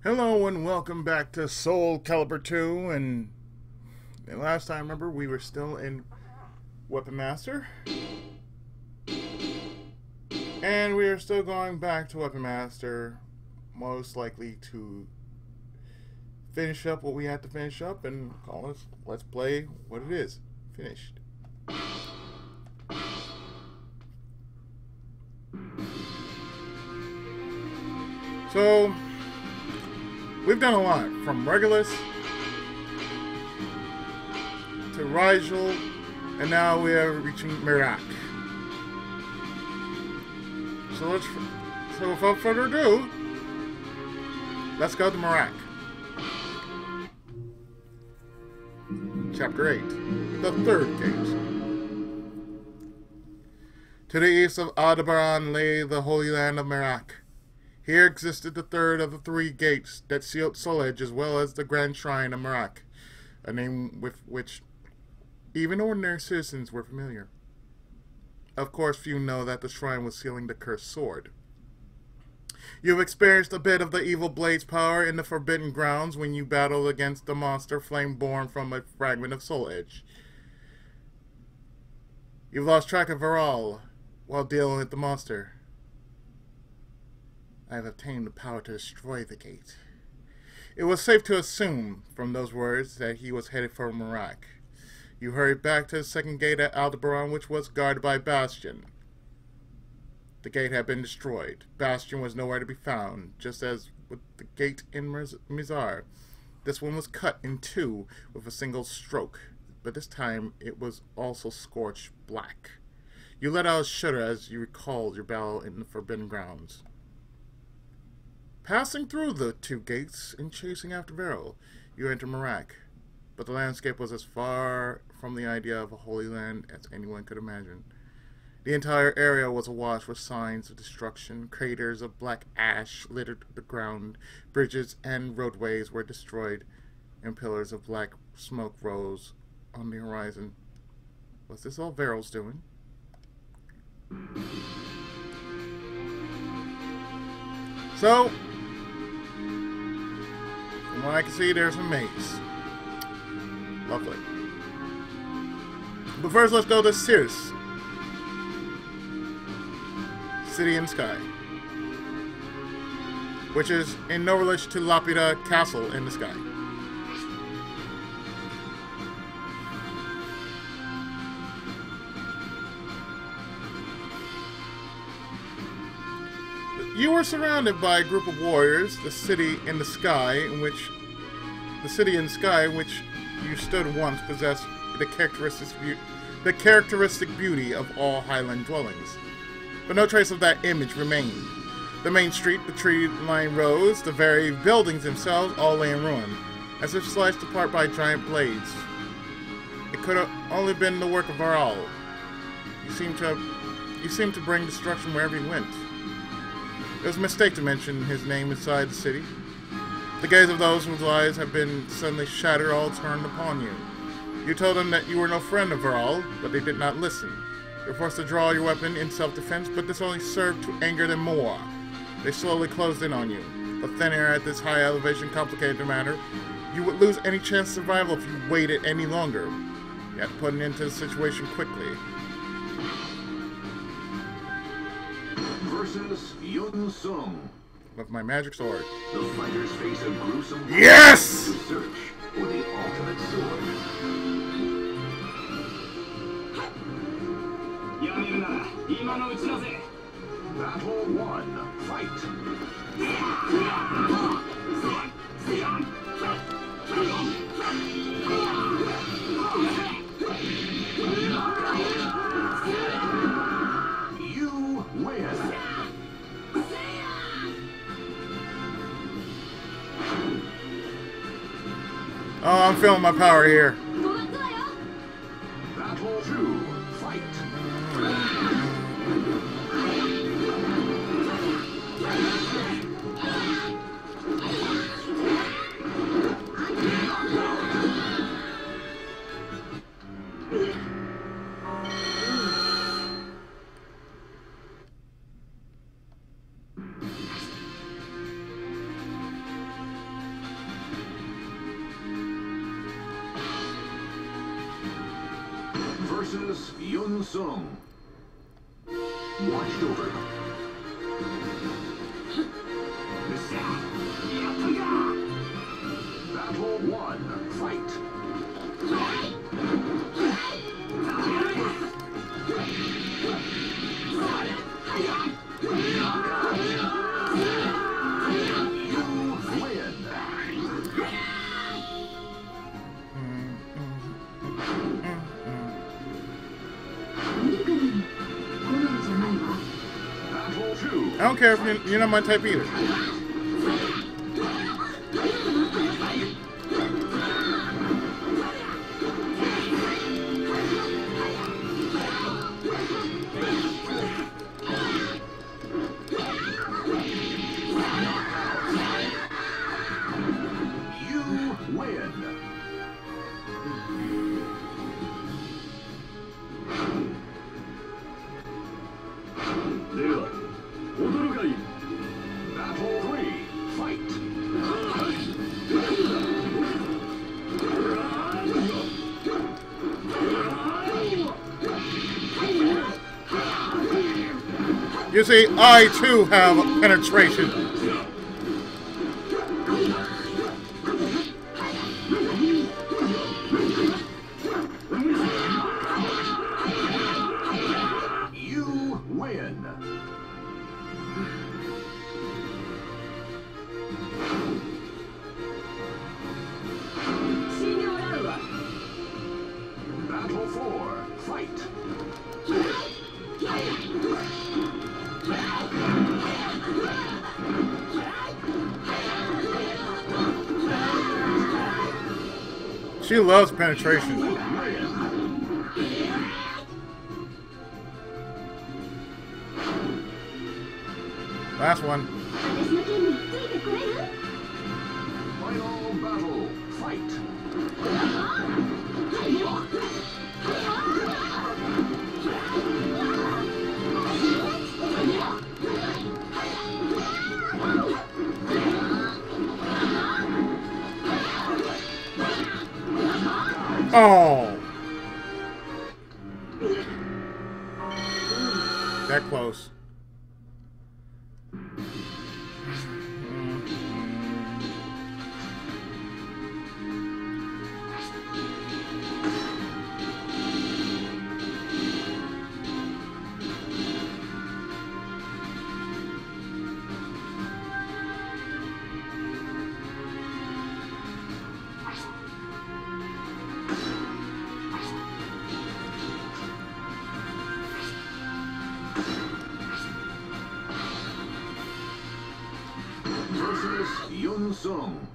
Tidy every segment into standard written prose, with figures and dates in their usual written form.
Hello and welcome back to Soul Calibur 2. And last time, remember, we were still in Weapon Master. And we are still going back to Weapon Master, most likely to finish up what we had to finish up and call us Let's Play what it is. Finished. So, we've done a lot, from Regulus to Rigel, and now we are reaching Merak. So without further ado, let's go to Merak. Chapter 8, the third gate. To the east of Aldebaran lay the Holy Land of Merak. Here existed the third of the three gates that sealed Solage, as well as the Grand Shrine of Merak, a name with which even ordinary citizens were familiar. Of course, few know that the shrine was sealing the cursed sword. You've experienced a bit of the evil blade's power in the Forbidden Grounds when you battled against the monster flame born from a fragment of Solage. You've lost track of Veral while dealing with the monster. I have obtained the power to destroy the gate. It was safe to assume, from those words, that he was headed for Merak. You hurried back to the second gate at Aldebaran, which was guarded by Bastion. The gate had been destroyed. Bastion was nowhere to be found, just as with the gate in Mizar. This one was cut in two with a single stroke, but this time it was also scorched black. You let out a shudder as you recalled your battle in the Forbidden Grounds. Passing through the two gates and chasing after Veral, you enter Merak, but the landscape was as far from the idea of a holy land as anyone could imagine. The entire area was awash with signs of destruction. Craters of black ash littered the ground, bridges and roadways were destroyed, and pillars of black smoke rose on the horizon. Was this all Veral's doing? So, from what I can see, there's a maze. Lovely. But first, let's go to Circe. City in Sky. Which is in no relation to Lapida Castle in the sky. You were surrounded by a group of warriors, the city in the sky, in which you stood once possessed the characteristic beauty of all highland dwellings. But no trace of that image remained. The main street, the tree-lined roads, the very buildings themselves all lay in ruin, as if sliced apart by giant blades. It could have only been the work of Veral. You seemed to bring destruction wherever you went. It was a mistake to mention his name inside the city. The gaze of those whose lives have been suddenly shattered all turned upon you. You told them that you were no friend of Veral, but they did not listen. You were forced to draw your weapon in self-defense, but this only served to anger them more. They slowly closed in on you. The thin air at this high elevation complicated the matter. You would lose any chance of survival if you waited any longer. You had to put an end to the situation quickly. Versus Yun Sung. With my magic sword. The fighters face a gruesome Yes! to search for the ultimate sword. Battle 1. Fight. You win. Oh, I'm feeling my power here. Battle 2. Fight. versus Yun Sung. Watched over. Battle 1. Fight. You win. Battle 2. I don't care if you're not my type either. You win. Battle 3. Fight. You see, I too have penetration. You win. Battle 4. Fight. She loves penetration. Last one. Final battle. Fight. Oh! That close. Versus Yun Sung.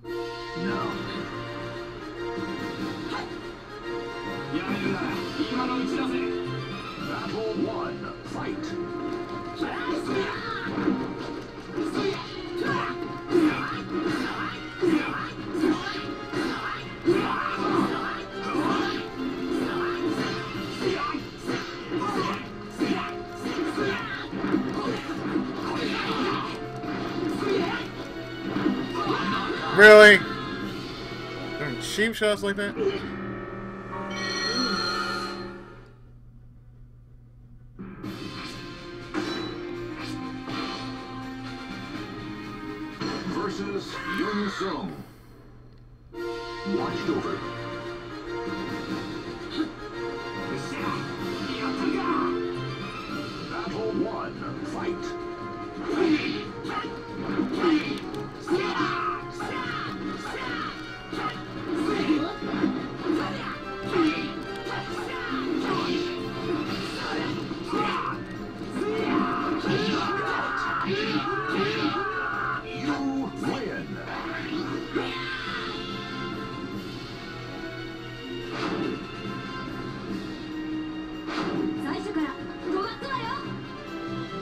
No. Battle 1. Fight. Really? Doing cheap shots like that? Versus Yun Sung. Watched over. Battle 1. Fight. You win.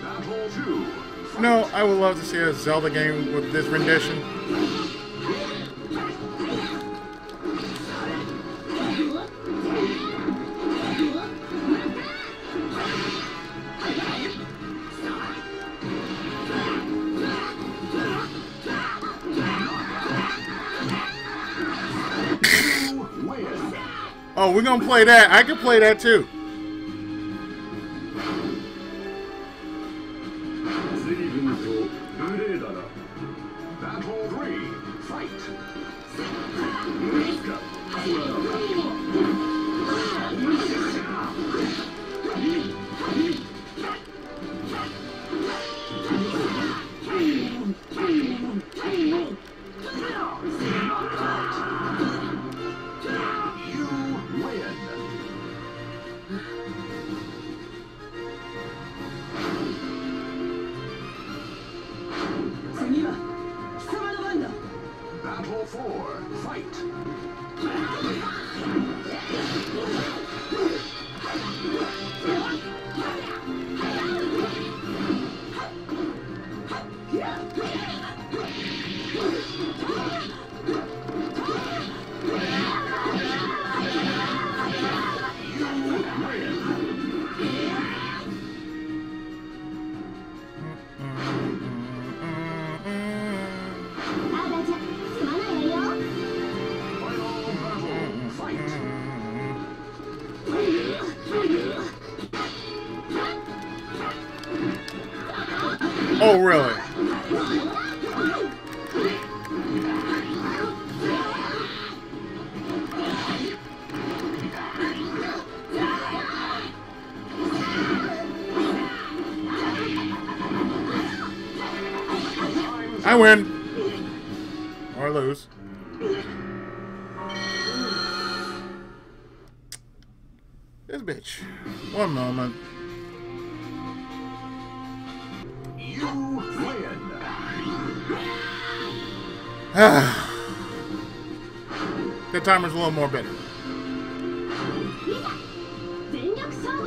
Battle 2. No, I would love to see a Zelda game with this rendition. Oh, we're gonna play that. I can play that too. Battle 3, fight. You win. 次は貴様の番だ。 Battle 4, fight. Oh, really? I win. Or lose. This bitch. One moment. You win. The timer's a little more better. 全力勝負。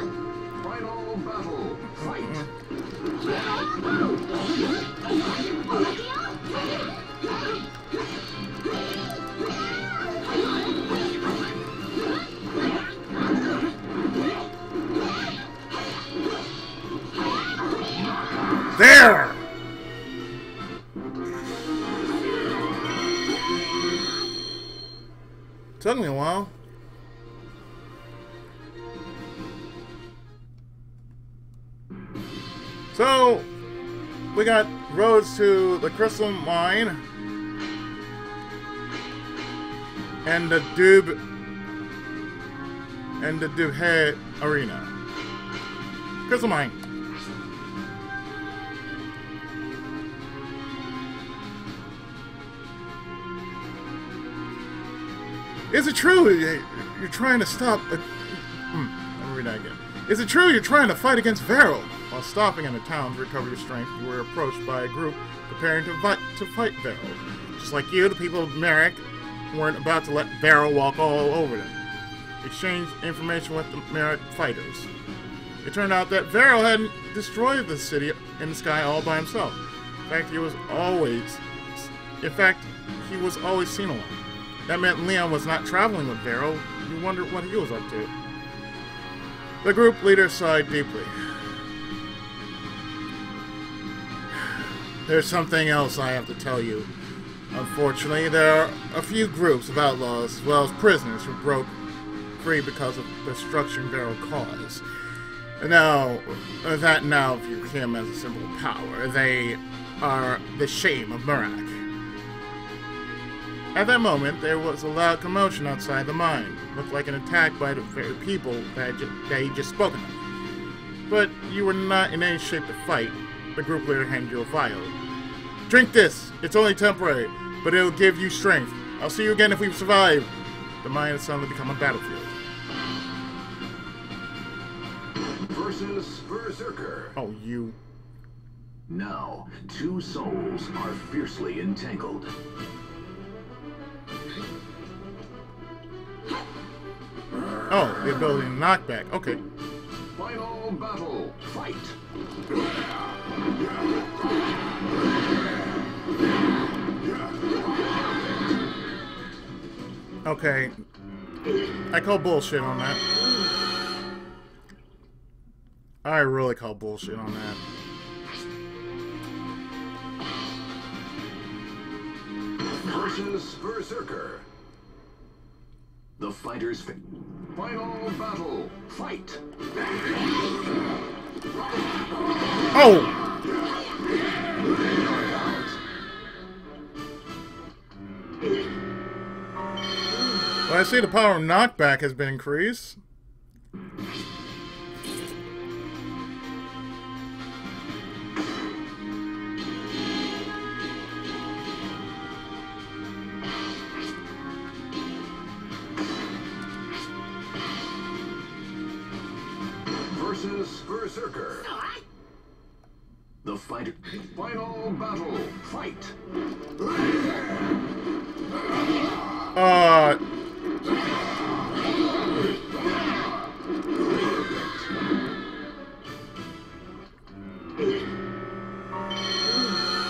Final battle, fight. There! Took me a while. So, we got roads to the Crystal Mine and the Dubhe Arena. Crystal Mine. Is it true you're trying to stop... Let me read that again. Is it true you're trying to fight against Veral? While stopping in the town to recover your strength, you were approached by a group preparing to fight Veral. Just like you, the people of Merak weren't about to let Veral walk all over them. Exchanged information with the Merak fighters. It turned out that Veral hadn't destroyed the city in the sky all by himself. In fact, he was always seen alone. That meant Leon was not traveling with Veral. You wondered what he was up to. The group leader sighed deeply. There's something else I have to tell you. Unfortunately, there are a few groups of outlaws, as well as prisoners, who broke free because of the destruction Veral caused. Now view him as a symbol of power. They are the shame of Merak. At that moment, there was a loud commotion outside the mine. Looked like an attack by the very people that he just spoken of. But you were not in any shape to fight. The group leader handed you a vial. Drink this. It's only temporary, but it'll give you strength. I'll see you again if we survive. The mine has suddenly become a battlefield. Versus Berserker. Oh, you. Now, two souls are fiercely entangled. Oh, the ability to knock back. Okay. Final battle, fight. Okay. I call bullshit on that. I really call bullshit on that. Versus Berserker. The fighters Final battle. Fight. Oh! Well, I see the power of knockback has been increased. Versus Berserker. The fight. Final battle. Fight.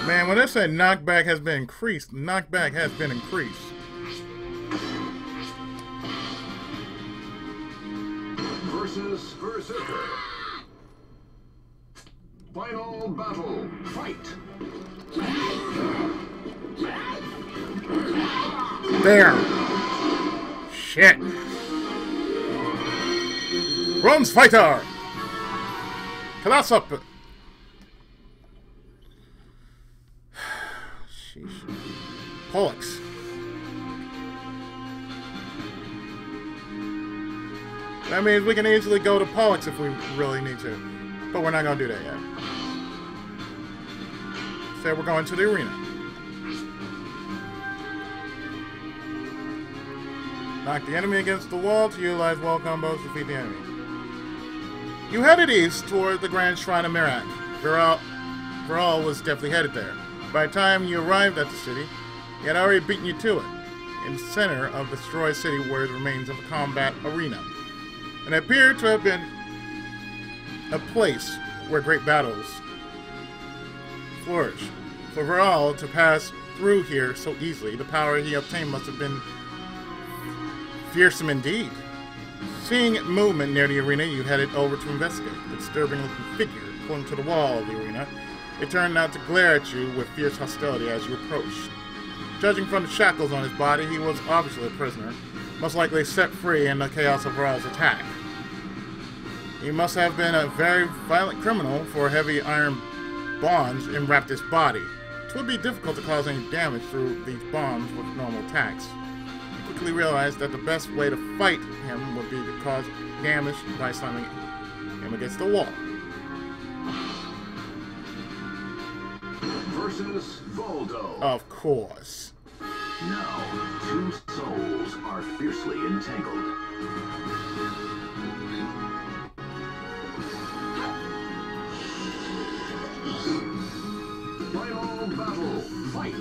Man, when I said knockback has been increased, knockback has been increased. Versus Berserker. Final battle. Fight. There. Shit. Bronze fighter. Class up. Sheesh. Pollux. That means we can easily go to Pollux if we really need to. But we're not going to do that yet. So we're going to the arena. Knock the enemy against the wall to utilize wall combos to defeat the enemy. You headed east toward the Grand Shrine of Merak. Veral was definitely headed there. By the time you arrived at the city, he had already beaten you to it. In the center of the destroyed city were the remains of a combat arena. And it appeared to have been a place where great battles flourish. For Veral to pass through here so easily, the power he obtained must have been fearsome indeed. Seeing movement near the arena, you headed over to investigate. The disturbing-looking figure clung to the wall of the arena. It turned out to glare at you with fierce hostility as you approached. Judging from the shackles on his body, he was obviously a prisoner, most likely set free in the chaos of Veral's attack. He must have been a very violent criminal, for heavy iron bonds enwrapped his body. It would be difficult to cause any damage through these bonds with normal attacks. You quickly realized that the best way to fight him would be to cause damage by slamming him against the wall. Versus Voldo. Of course. Now, two souls are fiercely entangled. Final battle. Fight.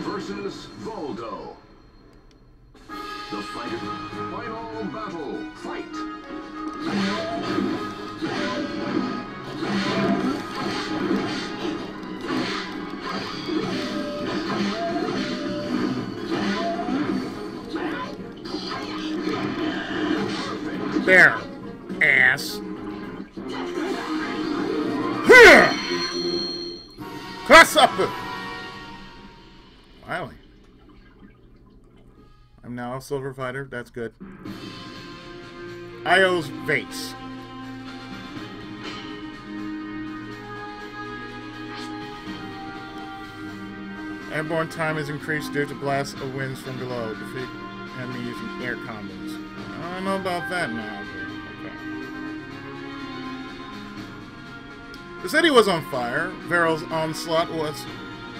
Versus Voldo. The fighter. Final battle. Fight. There, ass. Cross up. Finally. I'm now a silver fighter. That's good. Io's vase. Airborne time is increased due to blasts of winds from below. Defeat enemy using air combos. I don't know about that now, but okay. The city was on fire. Veral's onslaught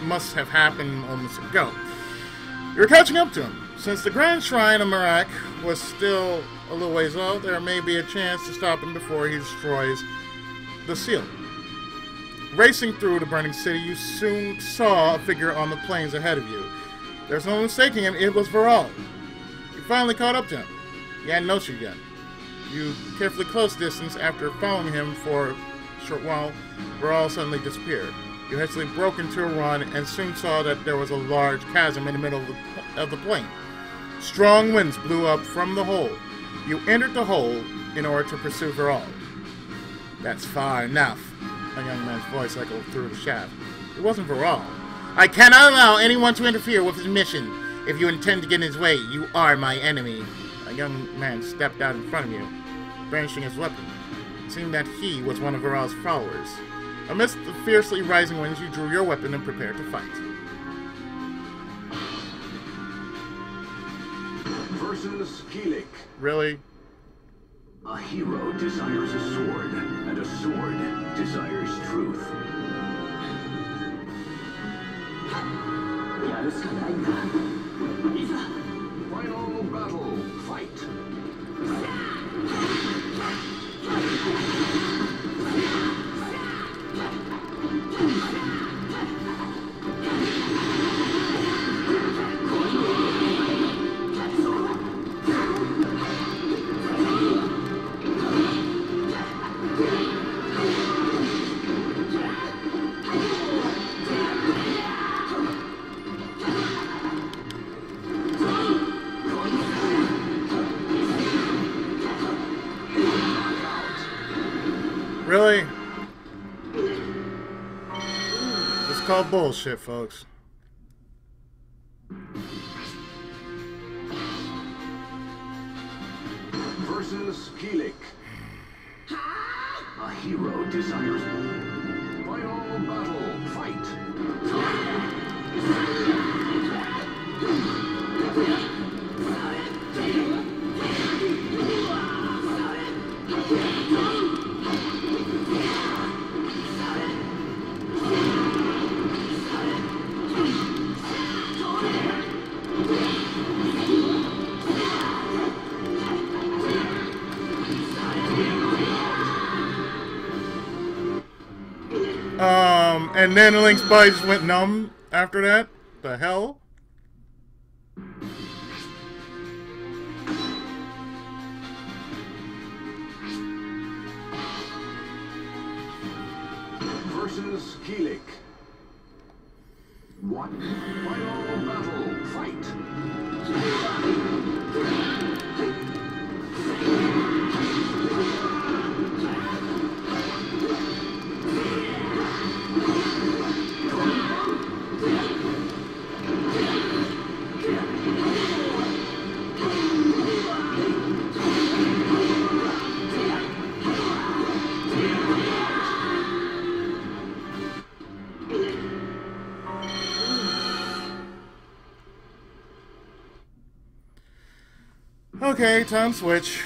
must have happened moments ago. You're catching up to him. Since the Grand Shrine of Merak was still a little ways out, there may be a chance to stop him before he destroys the seal. Racing through the burning city, you soon saw a figure on the plains ahead of you. There's no mistaking him, it was Veral. You finally caught up to him. You hadn't noticed you yet. You carefully close distance after following him for a short while. Veral suddenly disappeared. You hastily broke into a run and soon saw that there was a large chasm in the middle of the plain. Strong winds blew up from the hole. You entered the hole in order to pursue Veral. That's far enough. A young man's voice echoed through the shaft. It wasn't Veral. I cannot allow anyone to interfere with his mission. If you intend to get in his way, you are my enemy. A young man stepped out in front of you, brandishing his weapon. It seemed that he was one of Veral's followers. Amidst the fiercely rising winds, you drew your weapon and prepared to fight. Versus Kilik. Really? A hero desires a sword, and a sword desires truth. Final battle, fight! Really? It's called bullshit, folks. Versus Kilik. A hero desires. Final battle, fight! And then Link's body just went numb after that? The hell? Versus Kilik. What? Final battle, fight! Okay, time to switch.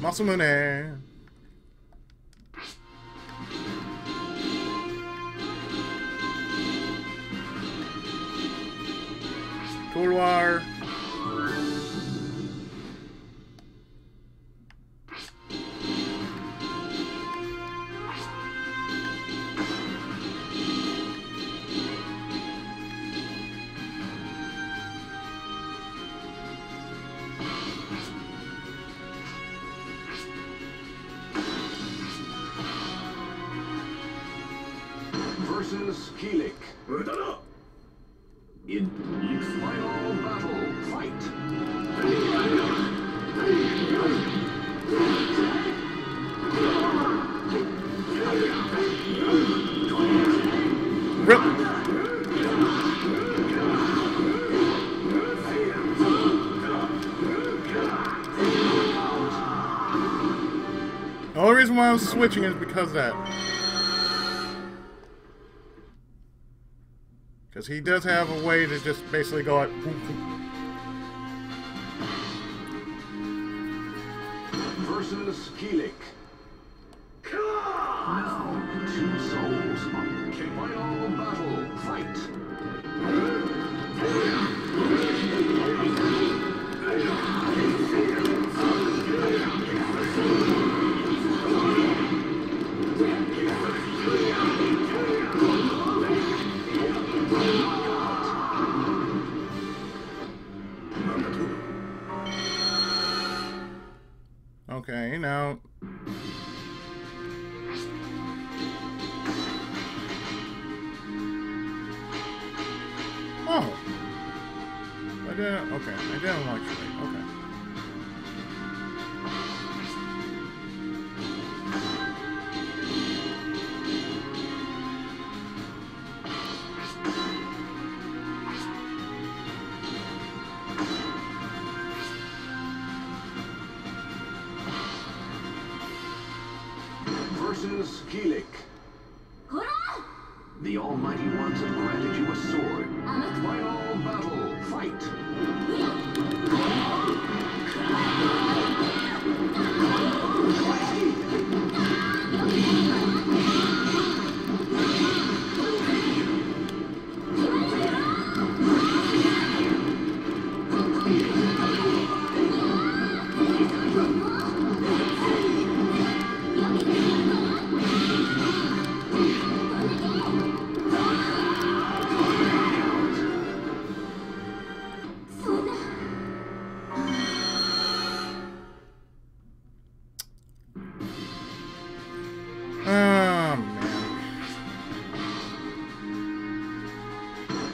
Masamune. Couloir. Versus Kilik. In final battle, fight! The only reason why I'm switching is because of that. Because he does have a way to just basically go out. Versus Keelik. Now, two souls. Final battle. Fight. Okay, now. Oh. I didn't. Okay, I didn't like it. Okay. Versus Keelik. The Almighty Ones have granted you a sword. Final battle. Fight.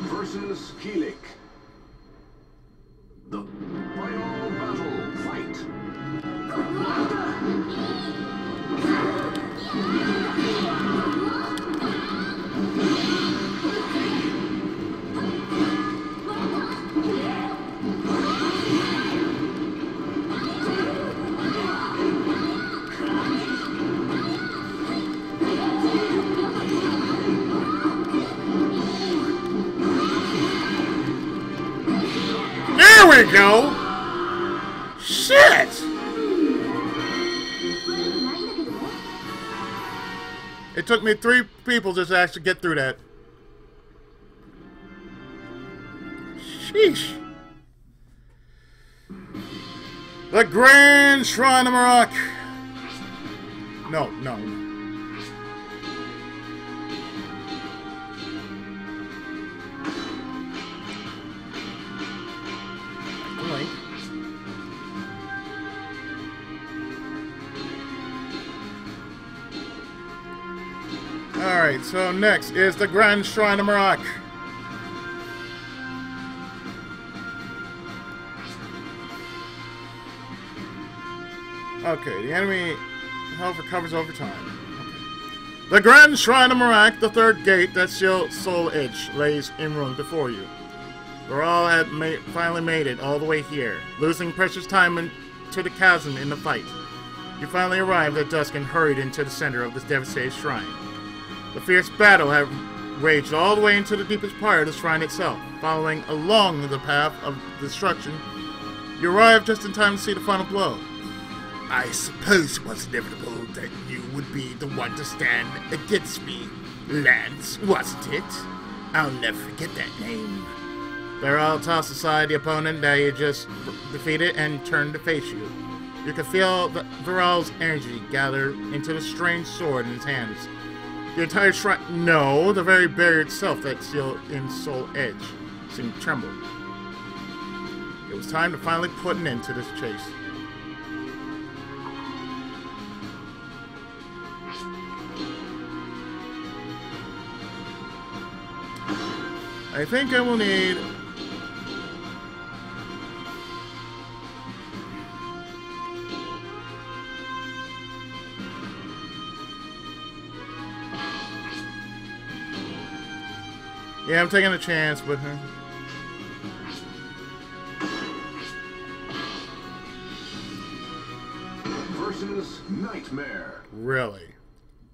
Versus Keelik. The final battle. Fight. There we go! Shit! It took me 3 people just to actually get through that. Sheesh. The Grand Shrine of Merak. No. Link. Alright, so next is the Grand Shrine of Merak. Okay, the enemy health recovers over time. Okay. The Grand Shrine of Merak, the third gate that seals Soul Edge, lays in ruin before you. Veral had finally made it all the way here, losing precious time into the chasm in the fight. You finally arrived at dusk and hurried into the center of this devastated shrine. The fierce battle had raged all the way into the deepest part of the shrine itself. Following along the path of destruction, you arrived just in time to see the final blow. I suppose it was inevitable that you would be the one to stand against me, Lance, wasn't it? I'll never forget that name. Veral tossed aside the opponent that he just defeated and turned to face you. You could feel Veral's energy gather into the strange sword in his hands. The entire shrine, no, the very barrier itself that sealed in Soul Edge seemed to tremble. It was time to finally put an end to this chase. I think I will need... Yeah, I'm taking a chance with him. Versus Nightmare. Really?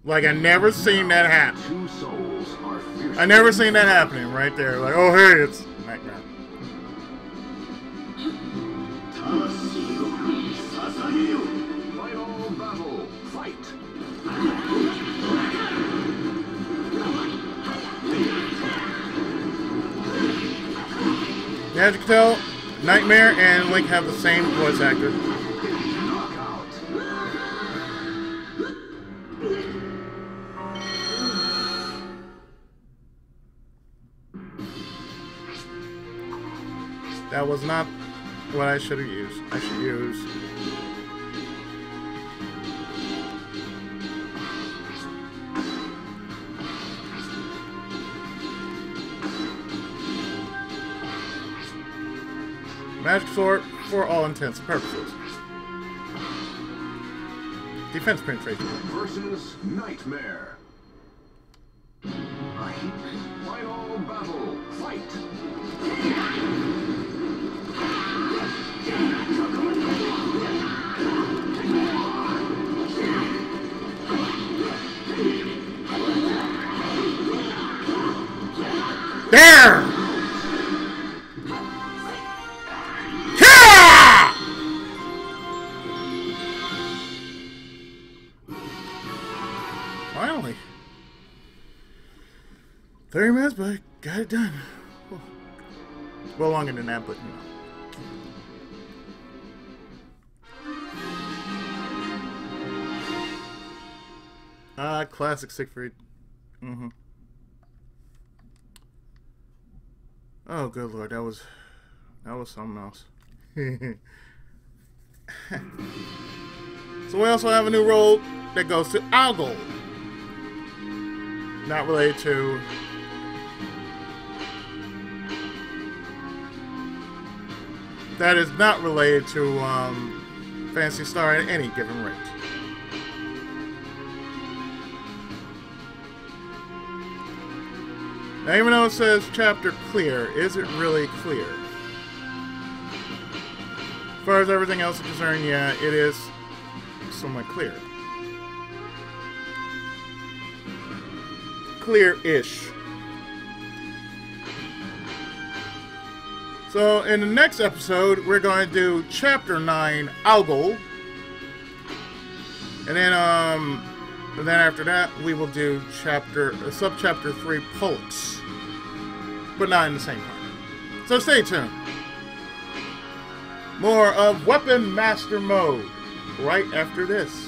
Like, I never seen that happen. Two souls are fierce. I never seen that happening right there. Like, oh, hey, it's Nightmare. Final battle. Fight. Yeah, as you can tell, Nightmare and Link have the same voice actor. Knockout. That was not what I should have used. I should use... Magic Sword for all intents and purposes. Defense penetration. Versus Nightmare. Final battle. Fight. There! Finally. 30 minutes, but I got it done. Well, longer than that, but you know. Classic Siegfried. Oh, good lord, that was something else. So we also have a new role that goes to Algol. Not related to... That is not related to Phantasy Star at any given rate. Now, even though it says chapter clear, is it really clear? As far as everything else is concerned, yeah, it is somewhat clear. Clear-ish. So, in the next episode, we're going to do Chapter 9, Algol. And then after that, we will do Subchapter 3, Pulse. But not in the same time. So stay tuned. More of Weapon Master Mode right after this.